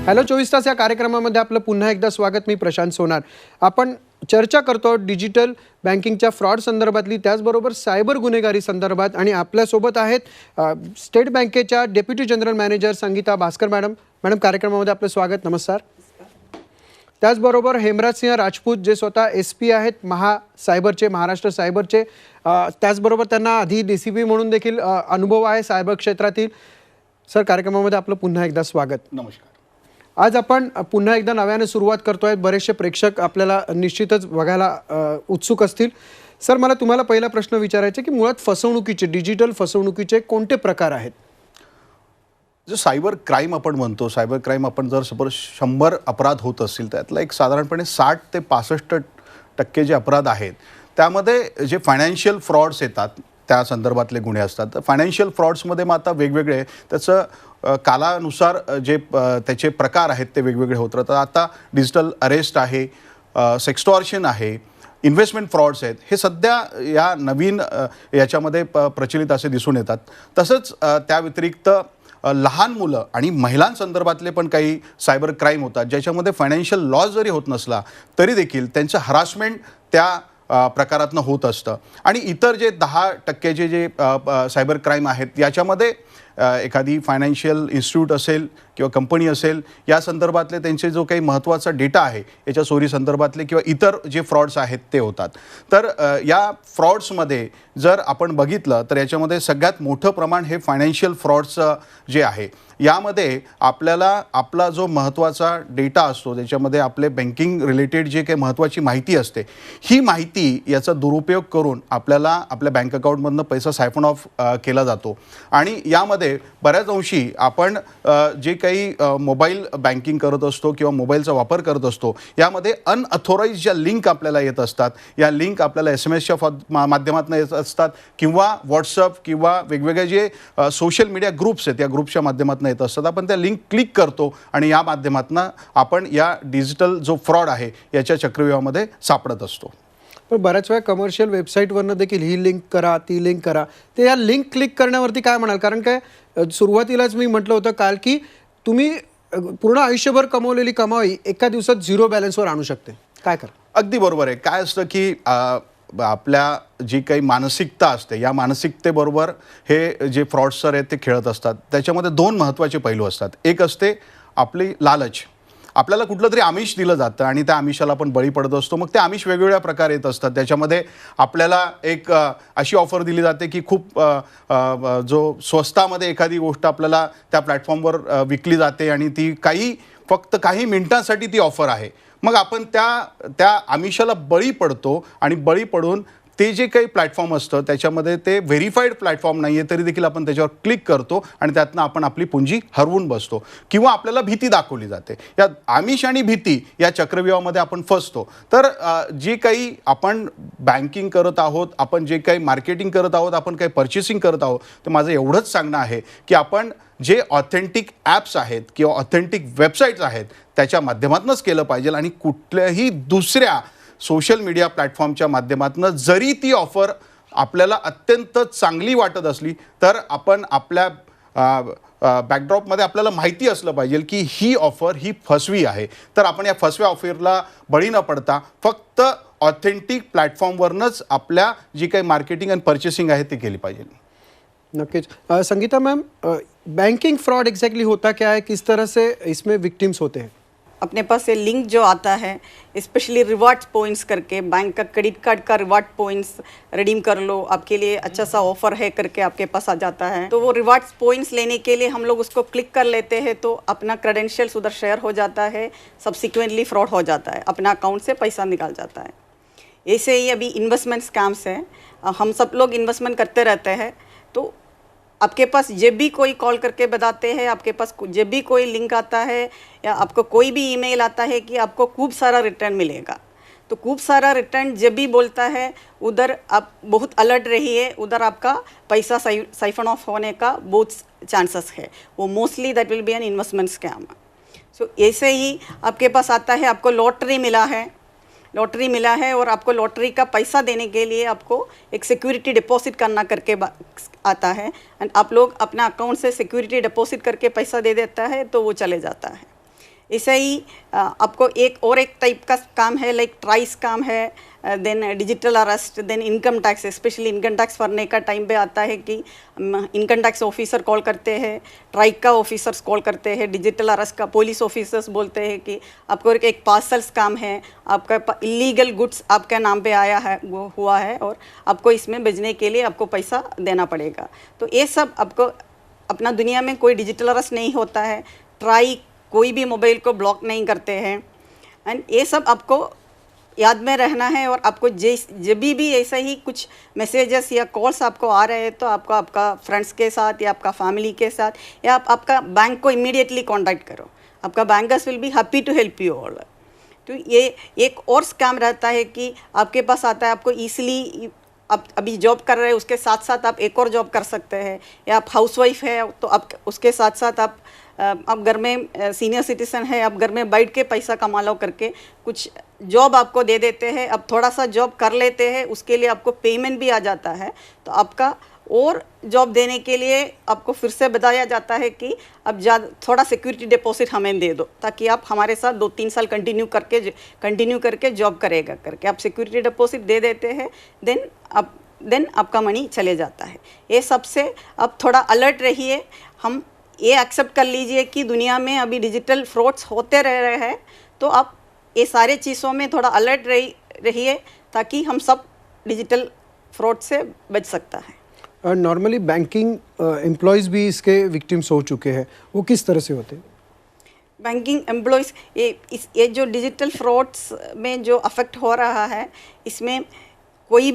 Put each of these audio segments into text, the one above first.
Hello 24 तास या कार्यक्रमामध्ये आपलं पुन्हा एकदा स्वागत. मी प्रशांत सोनार. आपण चर्चा करतो डिजिटल बँकिंगच्या फ्रॉड संदर्भातली, त्याचबरोबर सायबर गुन्हेगारी संदर्भात. आणि आपल्यासोबत आहेत स्टेट बँकेच्या deputy general manager Sangeeta Bhaskar madam. Madam, कार्यक्रमामध्ये आपलं स्वागत. नमस्कार. त्याचबरोबर हेमराज सिंह राजपूत, जे स्वतः SP आहेत सायबरचे, महाराष्ट्र सायबरचे. त्याचबरोबर त्यांना आधी DCP म्हणून देखील अनुभव आहे सायबर क्षेत्रातील. सर, कार्यक्रमामध्ये आपलं पुन्हा एकदा स्वागत. नमस्कार. आज आपण पुन्हा एकदा नव्याने सुरुवात करतोय. बरेचसे प्रेक्षक आपल्याला निश्चितच बघायला उत्सुक असतील. सर, मला तुम्हाला पहिला प्रश्न विचारायचा की मुळात फसवणुकीचे, डिजिटल फसवणुकीचे कोणते प्रकार आहेत? जो सायबर क्राईम आपण म्हणतो, सायबर क्राईम आपण जर सपोज 100 अपराध होत असतील त्यातला एक साधारणपणे 60 ते 65% जे अपराध आहेत त्यामध्ये जे फायनान्शियल फ्रॉड्स येतात त्या संदर्भातले गुन्हे असतात. तर फायनान्शियल फ्रॉड्समध्ये मग आता वेगवेगळे त्याचं कालानुसार जे त्याचे प्रकार आहेत ते वेगवेगळे होत राहतात. आता डिजिटल अरेस्ट आहे, सेक्स्टॉर्शन आहे, इन्व्हेस्टमेंट फ्रॉड्स आहेत. हे सध्या या नवीन याच्यामध्ये प्रचलित असे दिसून येतात. तसंच त्या व्यतिरिक्त लहान मुलं आणि महिलांसंदर्भातले पण काही सायबर क्राईम होतात, ज्याच्यामध्ये फायनान्शियल लॉस जरी होत नसला तरी देखील त्यांचं हरासमेंट त्या प्रकारातनं होत असतं. आणि इतर जे 10% जे सायबर क्राईम आहेत याच्यामध्ये एखादी फायनान्शियल इन्स्टिट्यूट असेल किंवा कंपनी असेल या संदर्भातले त्यांचे जो काही महत्त्वाचा डेटा आहे याच्या चोरी संदर्भातले किंवा इतर जे फ्रॉड्स आहेत ते होतात. तर या फ्रॉड्समध्ये जर आपण बघितलं तर याच्यामध्ये सगळ्यात मोठं प्रमाण हे फायनान्शियल फ्रॉड्सचं जे आहे. यामध्ये आपल्याला आपला जो महत्त्वाचा डेटा असतो त्याच्यामध्ये आपले बँकिंग रिलेटेड जे काही महत्त्वाची माहिती असते, ही माहिती याचा दुरुपयोग करून आपल्याला आपल्या बँक अकाउंटमधनं पैसा सायफन ऑफ केला जातो. आणि यामध्ये बऱ्याच अंशी आपण जे काही मोबाईल बँकिंग करत असतो किंवा मोबाईलचा वापर करत असतो यामध्ये अनअथॉराइज ज्या लिंक आपल्याला येत असतात, या लिंक आपल्याला SMS-च्या माध्यमातून येत असतात किंवा व्हॉट्सअप किंवा वेगवेगळे जे सोशल मीडिया ग्रुप्स आहेत या ग्रुप्सच्या माध्यमातून येत असतात. आपण त्या लिंक क्लिक करतो आणि या माध्यमातून आपण या डिजिटल जो फ्रॉड आहे याच्या चक्रव्यूहामध्ये सापडत असतो. पण बऱ्याच वेळा कमर्शियल वेबसाईटवरनं देखील ही लिंक करा, ती लिंक करा, ते या लिंक क्लिक करण्यावरती काय म्हणाल? कारण काय सुरुवातीलाच मी म्हटलं होतं काल की तुम्ही पूर्ण आयुष्यभर कमवलेली कमाई एका दिवसात 0 बॅलन्सवर आणू शकते. काय करा? अगदी बरोबर आहे. काय असतं की आपल्या जी काही मानसिकता असते या मानसिकतेबरोबर हे जे फ्रॉडस्टर आहेत ते खेळत असतात. त्याच्यामध्ये 2 महत्त्वाचे पैलू असतात. एक असते आपली लालच. आपल्याला कुठलं तरी आमिष दिलं जातं आणि त्या आमिषाला आपण बळी पडत असतो. मग ते आमिष वेगवेगळ्या प्रकारे येत असतात. त्याच्यामध्ये आपल्याला एक अशी ऑफर दिली जाते की खूप जो स्वस्तामध्ये एखादी गोष्ट आपल्याला त्या प्लॅटफॉर्मवर विकली जाते आणि ती फक्त काही मिनिटांसाठी ती ऑफर आहे. मग आपण त्या आमिषाला बळी पडतो आणि बळी पडून ते जे काही प्लॅटफॉर्म असतं त्याच्यामध्ये ते व्हेरीफाईड प्लॅटफॉर्म नाही आहे तरी देखील आपण त्याच्यावर क्लिक करतो आणि त्यातनं आपण आपली पुंजी हरवून बसतो किंवा आपल्याला भीती दाखवली जाते. या आमिष आणि भीती या चक्रव्यूहामध्ये आपण फसतो. तर जे काही आपण बँकिंग करत आहोत, आपण जे काही मार्केटिंग करत आहोत, आपण काही पर्चेसिंग करत आहोत, तर माझं एवढंच सांगणं आहे की आपण जे ऑथेंटिक ॲप्स आहेत किंवा ऑथेंटिक वेबसाईट्स आहेत त्याच्या माध्यमातूनच केलं पाहिजे. आणि कुठल्याही दुसऱ्या सोशल मीडिया प्लॅटफॉर्मच्या माध्यमातून जरी ती ऑफर आपल्याला अत्यंत चांगली वाटत असली तर आपण आपल्या बॅकड्रॉपमध्ये आपल्याला माहिती असलं पाहिजे की ही ऑफर ही फसवी आहे. तर आपण या फसव्या ऑफरला बळी न पडता फक्त ऑथेंटिक प्लॅटफॉर्मवरनंच आपल्या जी काही मार्केटिंग आणि पर्चेसिंग आहे ती केली पाहिजे. नक्कीच. Sangeeta ma'am, banking fraud exactly होता क्या है, किस तरह से इसमें विक्टिम्स होते हैं? अपने पास ये लिंक जो आता है, स्पेशली रिवार्ड्स पॉइंट्स करके, बैंक का क्रेडिट कार्ड का रिवार्ड पॉइंट्स रिडीम कर लो, आपके लिए अच्छा सा ऑफर है करके आपके पास आ जाता है. तो वो रिवार्ड्स पॉइंट्स लेने के लिए हम लोग उसको क्लिक कर लेते हैं तो अपना क्रेडेंशियल्स उधर शेयर हो जाता है, सब्सिक्वेंटली फ्रॉड हो जाता है, अपना अकाउंट से पैसा निकाल जाता है. ऐसे ही अभी इन्वेस्टमेंट स्कैम्स हैं. हम सब लोग इन्वेस्टमेंट करते रहते हैं, तो आपके पास जब भी कोई कॉल करके बताते हैं, आपके पास जब भी कोई लिंक आता है या आपको कोई भी ईमेल आता है कि आपको खूब सारा रिटर्न मिलेगा, तो खूब सारा रिटर्न जब भी बोलता है उधर आप बहुत अलर्ट रहिए. उधर आपका पैसा साइफन ऑफ होने का बहुत चांसेस है. वो mostly that will be an investment scam. So ऐसे ही आपके पास आता है, आपको लॉटरी मिला है और आपको लॉटरी का पैसा देने के लिए आपको एक सिक्योरिटी डिपॉजिट करना करके आता है एंड आप लोग अपना अकाउंट से सिक्योरिटी डिपॉजिट करके पैसा दे देता है तो वो चले जाता है. ऐसा ही आपको एक टाइप का काम है, लाइक ट्राइस काम है, then digital arrest, then income tax. Specially income tax भरने का टाइम पे आता है कि इनकम टैक्स ऑफिसर कॉल करते हैं, ट्राइक का ऑफिसर्स कॉल करते हैं, डिजिटल अरेस्ट का पुलिस ऑफिसर्स बोलते हैं कि आपको एक पार्सल्स काम है, आपका इलीगल गुड्स आपके नाम पे आया है, वो हुआ है और आपको इसमें भेजने के लिए आपको पैसा देना पड़ेगा। तो ये सब आपको अपना दुनिया में कोई डिजिटल अरेस्ट नहीं होता है, ट्राई कोई भी मोबाइल को ब्लॉक नहीं करते हैं, एंड ये सब आपको याद में रहना है। और आपको जब भी ऐसा ही कुछ मैसेजेस या कॉल्स आपको आ रहे हैं तो आपको आपका फ्रेंड्स के साथ या आपका फैमिली के साथ या आपका बैंक को इमीडिएटली कांटेक्ट करो। आपका bankers will be happy to help you all. तो ये एक और स्कैम रहता है कि आपके पास आता है, आपको ईजिली आप अभी जॉब कर रहे हैं उसके साथ साथ आप एक और जॉब कर सकते हैं, या आप हाउसवाइफ है तो आप उसके साथ साथ आप घर में सीनियर सिटीजन है, आप घर में बैठ के पैसा कमा लो करके कुछ जॉब आपको दे देते हैं। अब थोड़ा सा जॉब कर लेते हैं, उसके लिए आपको पेमेंट भी आ जाता है, तो आपका और जॉब देने के लिए आपको फिर से बताया जाता है कि अब थोड़ा सिक्योरिटी डिपॉजिट हमें दे दो ताकि आप हमारे साथ 2-3 साल कंटिन्यू करके जॉब करेगा करके आप सिक्योरिटी डिपॉजिट दे देते हैं। देन आपका मनी चले जाता है। ये सबसे अब थोड़ा अलर्ट रहिए। हम ये एक्सेप्ट कर लीजिए कि दुनिया में अभी डिजिटल फ्रॉड्स होते रह रहे हैं, तो आप ये सारे चीज़ों में थोड़ा अलर्ट रहिए ताकि हम सब डिजिटल फ्रॉड से बच सकता है। नॉर्मली बैंकिंग एम्प्लॉयज़ भी इसके विक्टिम्स हो चुके हैं, वो किस तरह से होते हैं? बैंकिंग एम्प्लॉयज़ ये जो डिजिटल फ्रॉड्स में जो अफेक्ट हो रहा है, इसमें कोई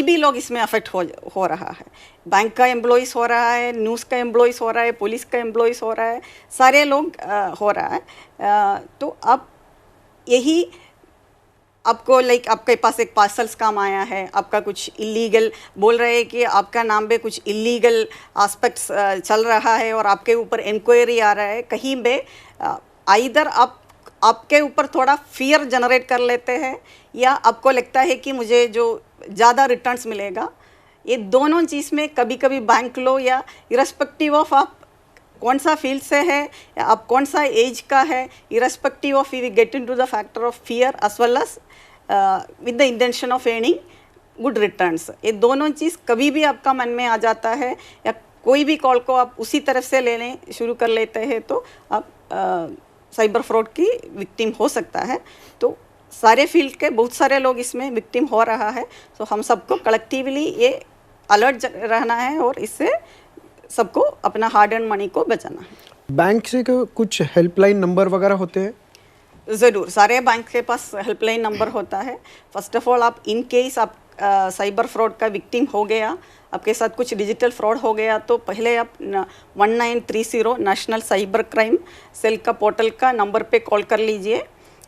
भी लोग इसमें अफेक्ट हो रहा है। बैंक का एम्प्लॉयज़ हो रहा है, न्यूज़ का एम्प्लॉयज़ हो रहा है, पुलिस का एम्प्लॉयज़ हो रहा है, सारे लोग हो रहा है। तो अब यही आपको आपके पास एक पार्सल्स काम आया है, आपका कुछ इलीगल बोल रहे हैं कि आपका नाम पे कुछ इलीगल एस्पेक्ट्स चल रहा है और आपके ऊपर इंक्वायरी आ रहा है कहीं पे, आइदर आपके ऊपर थोड़ा फियर जनरेट कर लेते हैं या आपको लगता है कि मुझे जो ज़्यादा रिटर्न्स मिलेगा। ये दोनों चीज़ में कभी कभी बैंक लो या इरस्पेक्टिव ऑफ आप कौन सा फील्ड से है या आप कौन सा एज का है, irrespective of we get into the factor of fear as well as with the intention of earning good returns. ये दोनों चीज़ कभी भी आपका मन में आ जाता है या कोई भी कॉल को आप उसी तरफ से लेने शुरू कर लेते हैं तो आप साइबर फ्रॉड की विक्टिम हो सकता है। तो सारे फील्ड के बहुत सारे लोग इसमें विक्टिम हो रहा है। तो हम सबको कलेक्टिवली ये अलर्ट रहना है और इससे सबको अपना हार्ड अर्न मनी को बचाना है। बैंक से कुछ हेल्पलाइन नंबर वगैरह होते हैं? ज़रूर, सारे बैंक के पास हेल्पलाइन नंबर होता है। फर्स्ट ऑफ ऑल आप इन केस आप साइबर फ्रॉड का विक्टिम हो गया, आपके साथ कुछ डिजिटल फ्रॉड हो गया, तो पहले आप 1930 नेशनल साइबर क्राइम सेल का पोर्टल का नंबर पे कॉल कर लीजिए।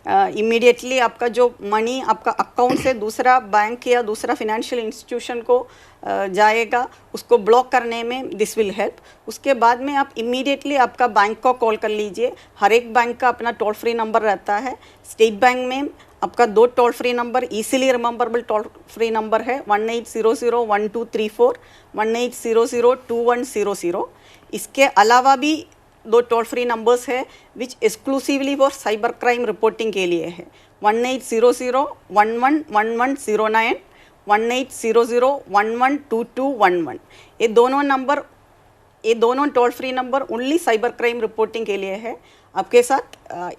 इमीडिएटली आपका जो मनी आपका अकाउंट से दूसरा बैंक या दूसरा फिनेंशियल इंस्टीट्यूशन को जाएगा, उसको ब्लॉक करने में दिस विल हेल्प। उसके बाद में आप इमीडिएटली आपका बैंक को कॉल कर लीजिए। हर एक बैंक का अपना टोल फ्री नंबर रहता है। स्टेट बैंक में आपका 2 toll free number easily rememberable toll free number है, 1800-1234, 1800-2100। इसके अलावा भी 2 टोल फ्री नंबर्स है which exclusively for cyber crime reporting के लिए है, 1800-111109, 1800-112211। ये दोनों toll free number only cyber crime reporting के लिए है। आपके साथ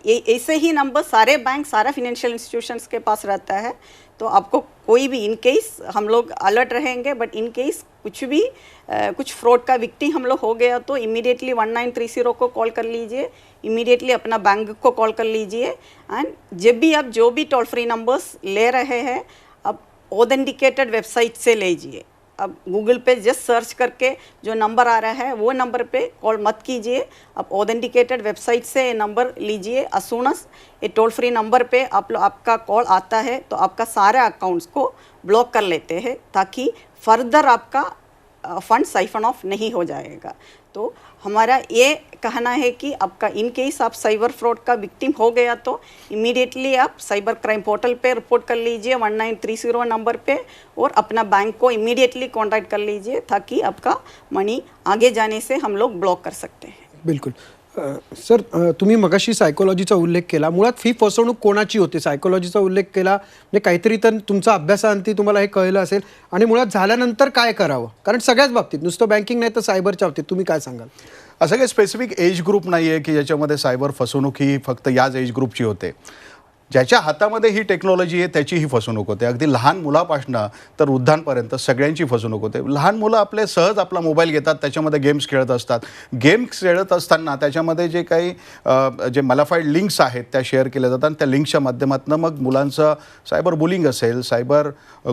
ऐसे ही नंबर सारे बैंक सारा फिनेंशियल इंस्टीट्यूशंस के पास रहता है। तो आपको कोई भी इन केस हम लोग अलर्ट रहेंगे, बट इन केस कुछ फ्रॉड का विक्टिम हम लोग हो गया तो इमीडिएटली 1930 को कॉल कर लीजिए, इमीडिएटली अपना बैंक को कॉल कर लीजिए। एंड जब भी आप जो भी टोल फ्री नंबर्स ले रहे हैं आप ऑथेंटिकेटेड वेबसाइट से लीजिए। अब गूगल पे जस्ट सर्च करके जो नंबर आ रहा है वो नंबर पे कॉल मत कीजिए, आप ऑथेंटिकेटेड वेबसाइट से ये नंबर लीजिए। as soon as ये टोल फ्री नंबर पे आपका कॉल आता है तो आपका सारे अकाउंट्स को ब्लॉक कर लेते हैं ताकि फर्दर आपका फंड साइफन ऑफ नहीं हो जाएगा। तो हमारा ये कहना है कि आपका इन केस आप साइबर फ्रॉड का विक्टिम हो गया तो इमीडिएटली आप साइबर क्राइम पोर्टल पे रिपोर्ट कर लीजिए 1930 नंबर पे, और अपना बैंक को इमीडिएटली कांटेक्ट कर लीजिए ताकि आपका मनी आगे जाने से हम लोग ब्लॉक कर सकते हैं। बिल्कुल। सर, तुम्ही मगाशी सायकोलॉजीचा उल्लेख केला. मुळात ही फसवणूक कोणाची होते? सायकोलॉजीचा उल्लेख केला म्हणजे काहीतरी तर तुमच्या अभ्यासाअंती तुम्हाला हे कळलं असेल. आणि मुळात झाल्यानंतर काय करावं? कारण सगळ्याच बाबतीत, नुसतं बँकिंग नाही तर सायबरच्या बाबतीत तुम्ही काय सांगाल? असं काही स्पेसिफिक एज ग्रुप नाही आहे की ज्याच्यामध्ये सायबर फसवणूक ही फक्त याच एज ग्रुपची होते. ज्याच्या हातामध्ये ही टेक्नॉलॉजी आहे त्याची ही फसवणूक होते. अगदी लहान मुलापासनं तर वृद्धांपर्यंत सगळ्यांची फसवणूक होते. लहान मुलं आपले सहज आपला मोबाईल घेतात, त्याच्यामध्ये गेम्स खेळत असतात. गेम्स खेळत असताना त्याच्यामध्ये जे काही जे मॅलिफाईड लिंक्स आहेत त्या शेअर केल्या जातात आणि त्या लिंक्सच्या माध्यमातून मग मुलांचं सायबर बुलिंग असेल, सायबर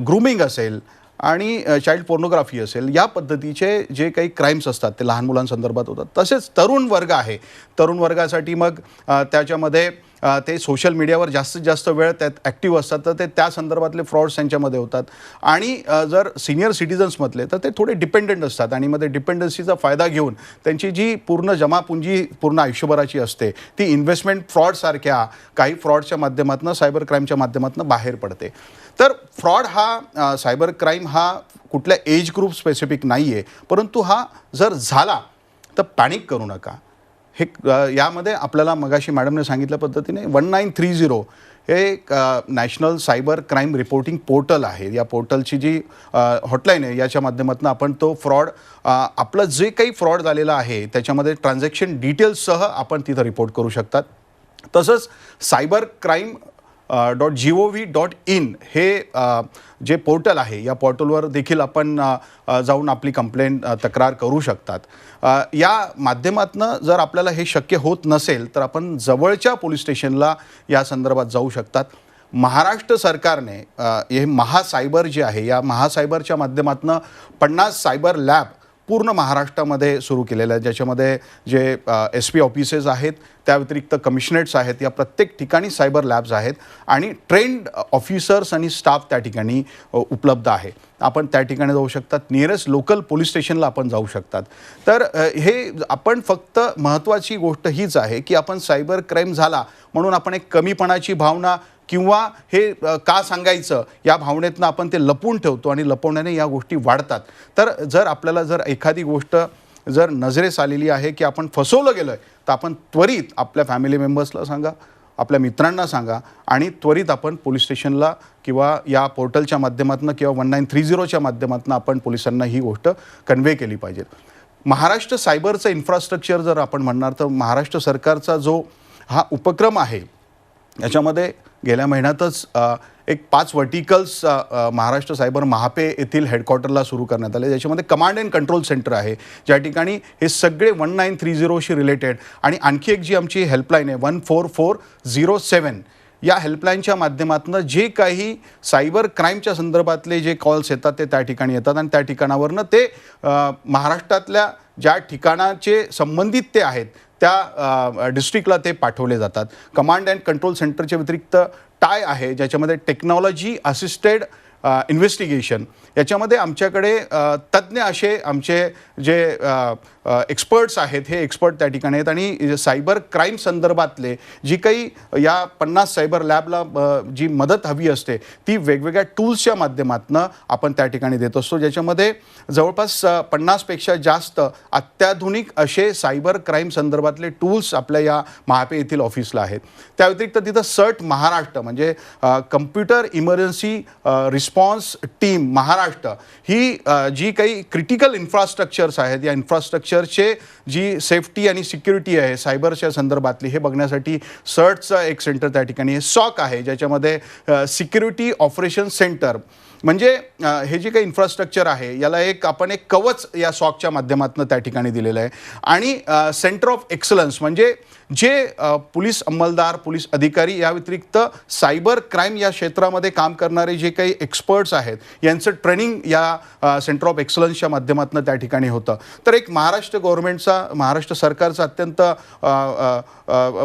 ग्रूमिंग असेल आणि चाइल्ड पोर्नोग्राफी असेल, या पद्धतीचे जे काही क्राईम्स असतात ते लहान मुलांसंदर्भात होतात. तसेच तरुण वर्ग आहे, तरुण वर्गासाठी मग त्याच्यामध्ये ते सोशल मीडियावर जास्तीत जास्त वेळ त्यात ॲक्टिव्ह असतात, तर ते त्या संदर्भातले फ्रॉड्स त्यांच्यामध्ये होतात. आणि जर सिनियर सिटिझन्समधले तर ते थोडे डिपेंडंट असतात आणि मध्ये डिपेंडन्सीचा फायदा घेऊन त्यांची जी पूर्ण जमापुंजी पूर्ण आयुष्यभराची असते ती इन्व्हेस्टमेंट फ्रॉडसारख्या काही फ्रॉडच्या माध्यमातून, सायबर क्राईमच्या माध्यमातून बाहेर पडते. तर फ्रॉड हा, सायबर क्राईम हा कुठल्या एज ग्रुप स्पेसिफिक नाही आहे, परंतु हा जर झाला तर पॅनिक करू नका. हे यामध्ये आपल्याला मगाशी मॅडमने सांगितल्या पद्धतीने 1930 हे एक national cyber crime reporting portal आहे. या पोर्टलची जी हॉटलाईन आहे याच्या माध्यमातून आपण तो फ्रॉड, आपलं जे काही फ्रॉड झालेला आहे त्याच्यामध्ये ट्रान्झॅक्शन डिटेल्ससह आपण तिथं रिपोर्ट करू शकतात. तसंच सायबर क्राईम .gov.in हे जे पोर्टल आहे या पोर्टलवर देखील आपण जाऊन आपली कंप्लेंट, तक्रार करू शकतात. या माध्यमातनं जर आपल्याला हे शक्य होत नसेल तर आपण जवळच्या पोलीस स्टेशनला या संदर्भात जाऊ शकतात. महाराष्ट्र सरकारने हे महासायबर जे आहे या महासायबरच्या माध्यमातून 50 सायबर लॅब पूर्ण महाराष्ट्रामध्ये सुरू केलेलं आहे, ज्याच्यामध्ये जे SP ऑफिसेस आहेत, त्या व्यतिरिक्त कमिशनरेट्स आहेत, या प्रत्येक ठिकाणी सायबर लॅब्स आहेत आणि ट्रेंड ऑफिसर्स आणि स्टाफ त्या ठिकाणी उपलब्ध आहे. आपण त्या ठिकाणी जाऊ शकतात. नियरेस्ट लोकल पोलीस स्टेशनला आपण जाऊ शकतात. तर हे आपण फक्त महत्त्वाची गोष्ट हीच आहे की आपण सायबर क्राईम झाला म्हणून आपण एक कमीपणाची भावना किंवा हे का सांगायचं या भावनेतनं आपण ते लपवून ठेवतो आणि लपवण्याने या गोष्टी वाढतात. तर जर आपल्याला जर एखादी गोष्ट जर नजरेस आलेली आहे की आपण फसवलं गेलो आहे तर आपण त्वरित आपल्या फॅमिली मेंबर्सला सांगा, आपल्या मित्रांना सांगा आणि त्वरित आपण पोलीस स्टेशनला किंवा या पोर्टलच्या माध्यमातून किंवा 1930च्या माध्यमातून आपण पोलिसांना ही गोष्ट कन्व्हे केली पाहिजे. महाराष्ट्र सायबरचं इन्फ्रास्ट्रक्चर जर आपण म्हणणार तर महाराष्ट्र सरकारचा जो हा उपक्रम आहे याच्यामध्ये गेल्या महिन्यातच एक 5 व्हर्टिकल्स महाराष्ट्र सायबर महापे येथील हेडक्वार्टरला सुरू करण्यात आले, ज्याच्यामध्ये कमांड अँड कंट्रोल सेंटर आहे, ज्या ठिकाणी हे सगळे 1930शी रिलेटेड आणि आणखी एक जी आमची हेल्पलाईन आहे 14407 या हेल्पलाईनच्या माध्यमातून जे काही सायबर क्राईमच्या संदर्भातले जे कॉल्स येतात ते त्या ठिकाणी येतात आणि त्या ठिकाणावरनं ते महाराष्ट्रातल्या ज्या ठिकाणाचे संबंधित ते आहेत त्या डिस्ट्रिक्टला ते पाठवले जातात. कमांड अँड कंट्रोल सेंटरच्या व्यतिरिक्त टाय आहे, ज्याच्यामध्ये टेक्नॉलॉजी असिस्टेड इन्व्हेस्टिगेशन, याच्यामध्ये आमच्याकडे तज्ज्ञ असे आमचे जे एक्सपर्ट्स आहेत हे एक्सपर्ट त्या ठिकाणी आहेत आणि सायबर क्राईम संदर्भातले जी काही या 50 सायबर लॅबला जी मदत हवी असते ती वेगवेगळ्या टूल्सच्या माध्यमातून आपण त्या ठिकाणी देत असतो, ज्याच्यामध्ये जवळपास 50पेक्षा जास्त अत्याधुनिक असे सायबर क्राईम संदर्भातले टूल्स आपल्या या महापे येथील ऑफिसला आहेत. त्या व्यतिरिक्त तिथं सर्ट महाराष्ट्र म्हणजे computer emergency response team Maharashtra ही जी काही क्रिटिकल इन्फ्रास्ट्रक्चर्स आहेत या इन्फ्रास्ट्रक्चरचे जी सेफ्टी आणि सिक्युरिटी आहे सायबरच्या संदर्भातली हे बघण्यासाठी सर्टचं एक सेंटर त्या ठिकाणी आहे. सॉक आहे, ज्याच्यामध्ये सिक्युरिटी ऑपरेशन सेंटर म्हणजे हे जे काही इन्फ्रास्ट्रक्चर आहे याला आपण एक कवच या सॉकच्या माध्यमातून त्या ठिकाणी दिलेलं आहे. आणि सेंटर ऑफ एक्सलन्स म्हणजे जे पोलीस अंमलदार, पोलीस अधिकारी या व्यतिरिक्त सायबर क्राईम या क्षेत्रामध्ये काम करणारे जे काही एक्सपर्ट्स आहेत यांचं ट्रेनिंग या सेंटर ऑफ एक्सलन्सच्या माध्यमातून त्या ठिकाणी होतं. तर एक महाराष्ट्र गव्हर्नमेंटचा, महाराष्ट्र सरकारचा अत्यंत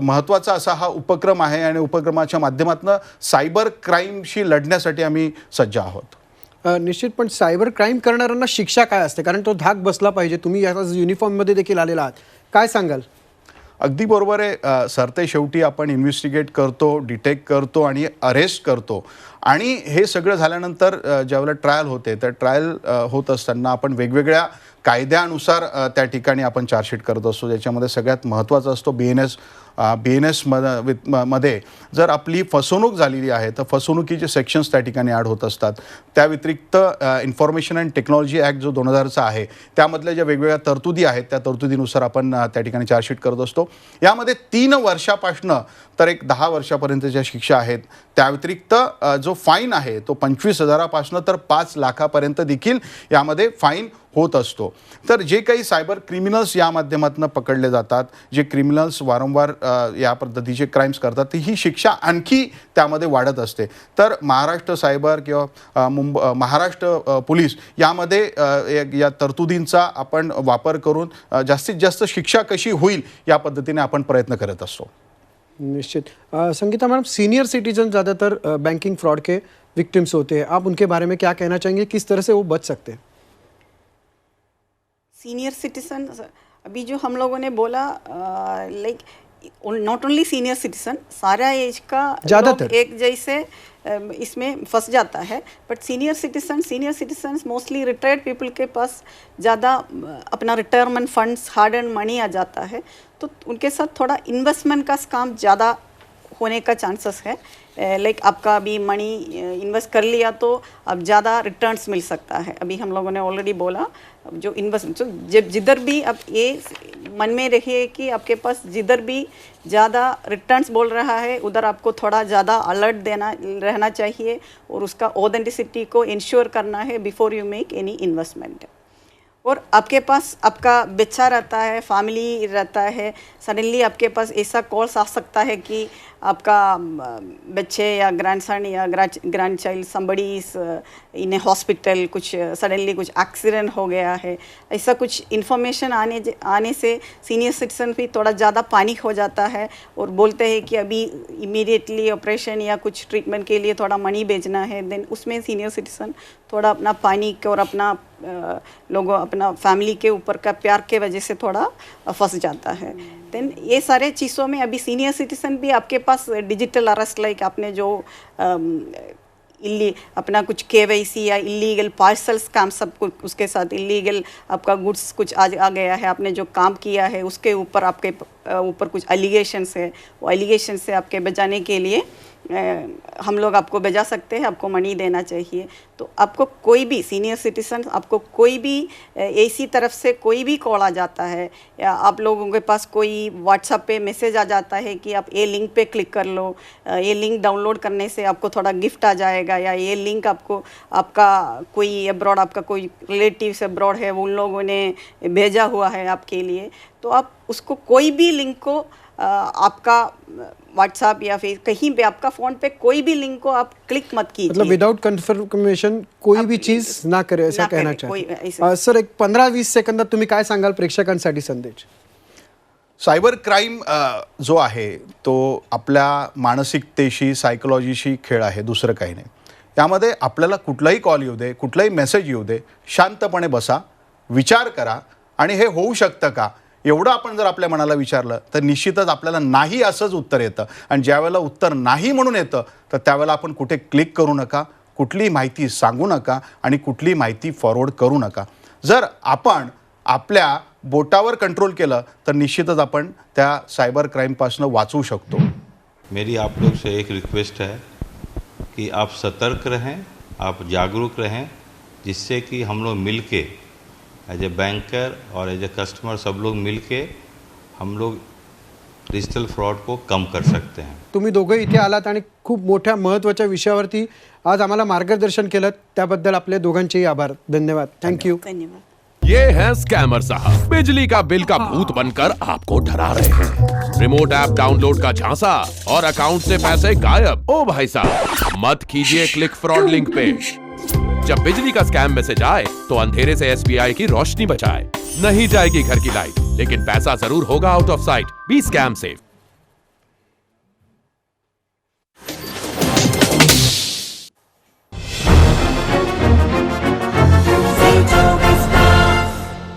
महत्त्वाचा असा हा उपक्रम आहे आणि उपक्रमाच्या माध्यमातून सायबर क्राईमशी लढण्यासाठी आम्ही सज्ज आहोत. निश्चित. पण सायबर क्राईम करणाऱ्यांना शिक्षा काय असते? कारण तो धाक बसला पाहिजे. तुम्ही या युनिफॉर्ममध्ये देखील आलेला आहात, काय सांगाल? अगदी बरोबर आहे. सरते शेवटी आपण इन्व्हेस्टिगेट करतो, डिटेक्ट करतो आणि अरेस्ट करतो आणि हे सगळं झाल्यानंतर ज्यावेळेला ट्रायल होते त्या ट्रायल होत असताना आपण वेगवेगळ्या कायद्यानुसार त्या ठिकाणी आपण चार्जशीट करत असतो. ज्याच्यामध्ये सगळ्यात महत्त्वाचा असतो BNS मध्ये जर आपली फसवणूक झालेली आहे तर फसवणुकीचे सेक्शन्स त्या ठिकाणी ॲड होत असतात. त्या व्यतिरिक्त इन्फॉर्मेशन अँड टेक्नॉलॉजी ॲक्ट जो 2000चा आहे त्यामधल्या ज्या वेगवेगळ्या तरतुदी आहेत त्या तरतुदीनुसार आपण त्या ठिकाणी चार्जशीट करत असतो. यामध्ये 3 वर्षापासनं तर एक 10 वर्षापर्यंतच्या शिक्षा आहेत. त्या व्यतिरिक्त जो फाईन आहे तो 25,000पासनं तर 5 लाखापर्यंत देखील यामध्ये फाईन होत असतो. तर जे काही सायबर क्रिमिनल्स या माध्यमातून पकडले जातात, जे क्रिमिनल्स वारंवार या पद्धतीचे क्राईम्स करतात, ती ही शिक्षा आणखी त्यामध्ये वाढत असते. तर महाराष्ट्र सायबर किंवा महाराष्ट्र पोलीस यामध्ये या तरतुदींचा आपण वापर करून जास्तीत जास्त शिक्षा कशी होईल या पद्धतीने आपण प्रयत्न करत असतो. निश्चित. संगीता मैडम, सीनियर सिटीजन ज़्यादातर बैंकिंग फ्रॉड के विक्टिम्स होते हैं, आप उनके बारे में क्या कहना चाहेंगे, किस तरह से वो बच सकते हैं? सीनियर सिटीजन, अभी जो हम लोगों ने बोला, like not only senior citizen, सारा एज का ज़्यादातर एक जैसे इसमें फंस जाता है. But senior citizen mostly retired people के पास ज़्यादा अपना retirement funds, hard and money आ जाता है, तो उनके साथ थोड़ा इन्वेस्टमेंट का काम ज़्यादा होने का चांसेस है. लाइक आपका अभी मनी इन्वेस्ट कर लिया तो अब ज़्यादा रिटर्न्स मिल सकता है. अभी हम लोगों ने ऑलरेडी बोला, जो इन्वेस्ट जब जिधर भी आप ये मन में रखिए कि आपके पास जिधर भी ज़्यादा रिटर्न्स बोल रहा है उधर आपको थोड़ा ज़्यादा अलर्ट रहना चाहिए और उसका ऑथेंटिसिटी को इंश्योर करना है before you make any investment. और आपके पास आपका बच्चा रहता है, फैमिली रहता है, सडनली आपके पास ऐसा कॉल्स आ सकता है कि आपका बच्चे या ग्रैंडसन या grand child somebody is in A hospital, कुछ सडनली कुछ एक्सीडेंट हो गया है, ऐसा कुछ इन्फॉर्मेशन आने से सीनियर सिटीजन भी थोड़ा ज़्यादा पैनिक हो जाता है और बोलते हैं कि अभी इमीडिएटली ऑपरेशन या कुछ ट्रीटमेंट के लिए थोड़ा मनी भेजना है. देन उसमें सीनियर सिटीजन थोड़ा अपना पैनिक और अपना लोगों अपना फैमिली के ऊपर का प्यार के वजह से थोड़ा फंस जाता है. देन ये सारे चीज़ों में अभी सीनियर सिटीजन भी आपके पास डिजिटल अरेस्ट, लाइक आपने जो अपना कुछ KYC या इलीगल पार्सल स्कैम, सब कुछ उसके साथ इलीगल आपका गुड्स कुछ आ गया है, आपने जो काम किया है उसके ऊपर आपके ऊपर कुछ एलिगेशंस है, वो एलिगेशन से आपके बचाने के लिए हम लोग आपको बचा सकते हैं, आपको मनी देना चाहिए. तो आपको कोई भी सीनियर सिटीजन, आपको कोई भी ऐसी तरफ से कोई भी कॉल आ जाता है या आप लोगों के पास कोई व्हाट्सएप पे मैसेज आ जाता है कि आप ये लिंक पे क्लिक कर लो, ये लिंक डाउनलोड करने से आपको थोड़ा गिफ्ट आ जाएगा, या ये लिंक आपको आपका कोई अब्रॉड, आपका कोई रिलेटिव्स अब्रॉड है उन लोगों ने भेजा हुआ है आपके लिए, तो आप उसको कोई भी लिंक को आपका व्हाट्सएप या फिर कहीं पे आपका फ़ोन पे कोई भी लिंक को आप क्लिक मत कीजिए. मतलब विदाउट कन्फर्मेशन कोई भी चीज ना करे, असं कहना चाहेल. सर, एक 15-20 सेकंदात तुम्ही काय सांगाल प्रेक्षकांसाठी संदेश? सायबर क्राईम जो आहे तो आपल्या मानसिकतेशी, सायकोलॉजीशी खेळ आहे, दुसरं काही नाही. यामध्ये आपल्याला कुठलाही कॉल येऊ दे, कुठलाही मेसेज येऊ दे, शांतपणे बसा, विचार करा आणि हे होऊ शकतं का एवढं आपण जर आपल्या मनाला विचारलं तर निश्चितच आपल्याला नाही असंच उत्तर येतं. आणि ज्यावेळेला उत्तर नाही म्हणून येतं तर त्यावेळेला आपण कुठे क्लिक करू नका, कुठलीही माहिती सांगू नका आणि कुठलीही माहिती फॉरवर्ड करू नका. जर आपण आपल्या बोटावर कंट्रोल केलं तर निश्चितच आपण त्या सायबर क्राईमपासून वाचू शकतो. मेरी आप लोग से एक रिक्वेस्ट है कि आप सतर्क रहें, आप जागरूक रहें, जिससे कि हम लोग mill K as a banker और एज ए कस्टमर सब लोग मिल के हम लोग डिजिटल फ्रॉड को कम कर सकते हैं. तुम्ही दोघं इथे आलात आणि खूप मोठ्या महत्त्वाच्या विषयावरती आज आम्हाला मार्गदर्शन केलं, त्याबद्दल आपले दोघांचेही आभार. धन्यवाद. थँक्यू. धन्यवाद. ये हैं स्कैमर साहब, बिजली का बिल का भूत बनकर आपको डरा रहे हैं. रिमोट ऐप डाउनलोड का झांसा और अकाउंट से पैसे गायब. ओ भाई साहब, मत कीजिए क्लिक फ्रॉड लिंक पे. जब बिजली का स्कैम मैसेज आए तो अंधेरे से SBI की रोशनी बचाए. नहीं जाएगी घर की लाइट, लेकिन पैसा जरूर होगा out of sight. Be scam safe.